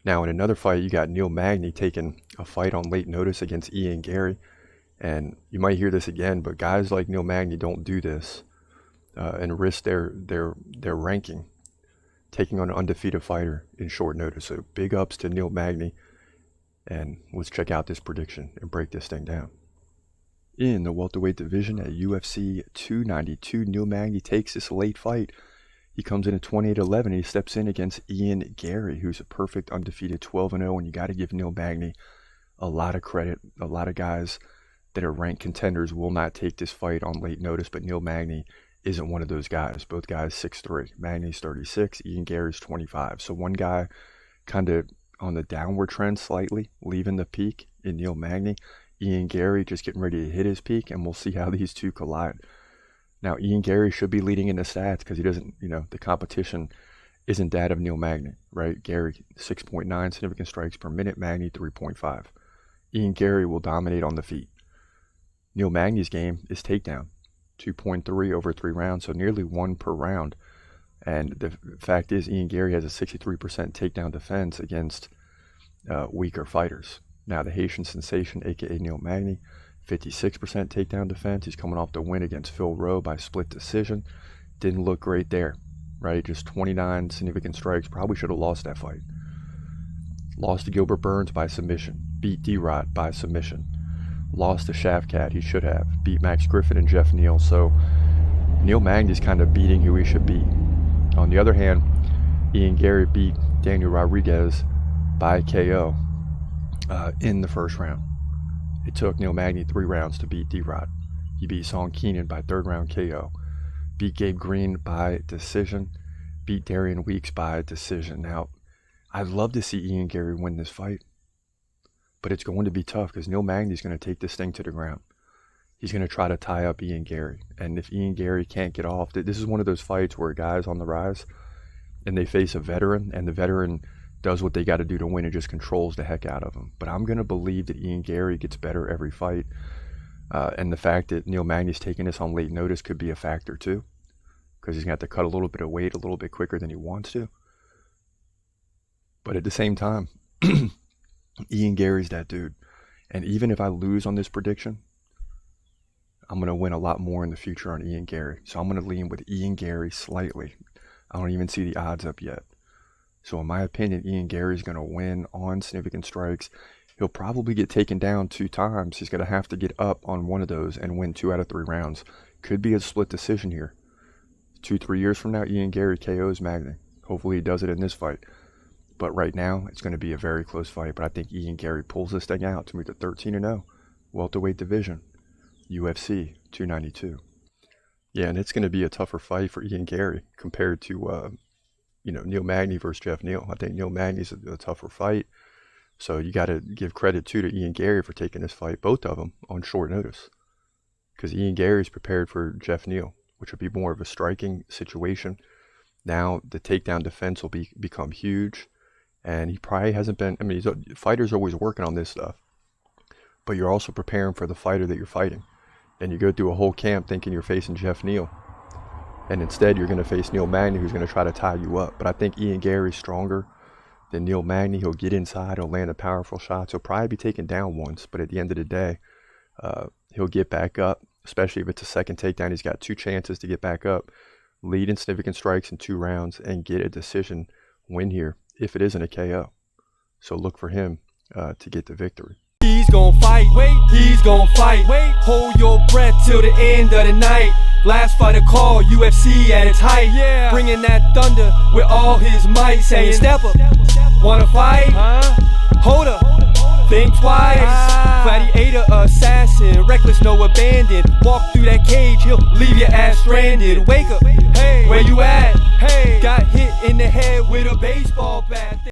Now in another fight, you got Neil Magny taking a fight on late notice against Ian Garry. And you might hear this again, but guys like Neil Magny don't do this and risk their ranking taking on an undefeated fighter in short notice. So big ups to Neil Magny. And let's check out this prediction and break this thing down. In the welterweight division at UFC 292, Neil Magny takes this late fight. He comes in at 28-11 and he steps in against Ian Garry, who's a perfect undefeated 12-0. And you got to give Neil Magny a lot of credit. A lot of guys that are ranked contenders will not take this fight on late notice, but Neil Magny isn't one of those guys. Both guys 6'3". Magny's 36, Ian Garry's 25. So one guy kind of on the downward trend slightly, leaving the peak in Neil Magny. Ian Garry just getting ready to hit his peak, and we'll see how these two collide. Now, Ian Garry should be leading in the stats because he doesn't, the competition isn't that of Neil Magny, right? Garry, 6.9 significant strikes per minute, Magny, 3.5. Ian Garry will dominate on the feet. Neil Magny's game is takedown, 2.3 over 3 rounds, so nearly 1 per round. And the fact is, Ian Garry has a 63% takedown defense against weaker fighters. Now, the Haitian sensation, a.k.a. Neil Magny, 56% takedown defense. He's coming off the win against Phil Rowe by split decision. Didn't look great there, right? Just 29 significant strikes. Probably should have lost that fight. Lost to Gilbert Burns by submission. Beat D-Rod by submission. Lost to Shafkat. He should have. Beat Max Griffin and Jeff Neal. So Neil Magny's kind of beating who he should beat. On the other hand, Ian Garry beat Daniel Rodriguez by KO in the first round. It took Neil Magny 3 rounds to beat D-Rod. He beat Song Keenan by 3rd round KO. Beat Gabe Green by decision. Beat Darian Weeks by decision. Now, I'd love to see Ian Garry win this fight, but it's going to be tough because Neil Magny's going to take this thing to the ground. He's going to try to tie up Ian Garry. And if Ian Garry can't get off, this is one of those fights where a guy's on the rise and they face a veteran, and the veteran does what they got to do to win and just controls the heck out of him. But I'm going to believe that Ian Garry gets better every fight. And the fact that Neil Magny's taking this on late notice could be a factor too, because he's going to have to cut a little bit of weight a little bit quicker than he wants to. But at the same time, Ian Garry's that dude. And even if I lose on this prediction, I'm going to win a lot more in the future on Ian Garry. So I'm going to lean with Ian Garry slightly. I don't even see the odds up yet. So in my opinion, Ian Garry's going to win on significant strikes. He'll probably get taken down 2 times. He's going to have to get up on one of those and win 2 out of 3 rounds. Could be a split decision here. 2-3 years from now, Ian Garry KOs Magny. Hopefully he does it in this fight. But right now, it's going to be a very close fight. But I think Ian Garry pulls this thing out to move to 13-0. Welterweight division. UFC 292. Yeah, and it's going to be a tougher fight for Ian Garry compared to, Neil Magny versus Jeff Neal. I think Neil Magny's a tougher fight. So you got to give credit to Ian Garry for taking this fight, both of them, on short notice. Because Ian Garry's prepared for Jeff Neal, which would be more of a striking situation. Now the takedown defense will become huge. And he probably hasn't been, fighters are always working on this stuff. But you're also preparing for the fighter that you're fighting. And you go through a whole camp thinking you're facing Jeff Neal. And instead you're going to face Neil Magny, who's going to try to tie you up. But I think Ian Garry's stronger than Neil Magny. He'll get inside, he'll land a powerful shot. He'll probably be taken down once, but at the end of the day, he'll get back up, especially if it's a second takedown. He's got 2 chances to get back up, lead in significant strikes in 2 rounds, and get a decision win here if it isn't a KO. So look for him to get the victory. He's gon' fight, wait, he's gon' fight, wait, hold your breath till the end of the night. Last fighter call, UFC at its height, yeah. Bringing that thunder with all his might, saying step up, wanna fight, hold up, think twice, gladiator, assassin, reckless, no abandon, walk through that cage, he'll leave your ass stranded, wake up, hey, where you at, hey, got hit in the head with a baseball bat.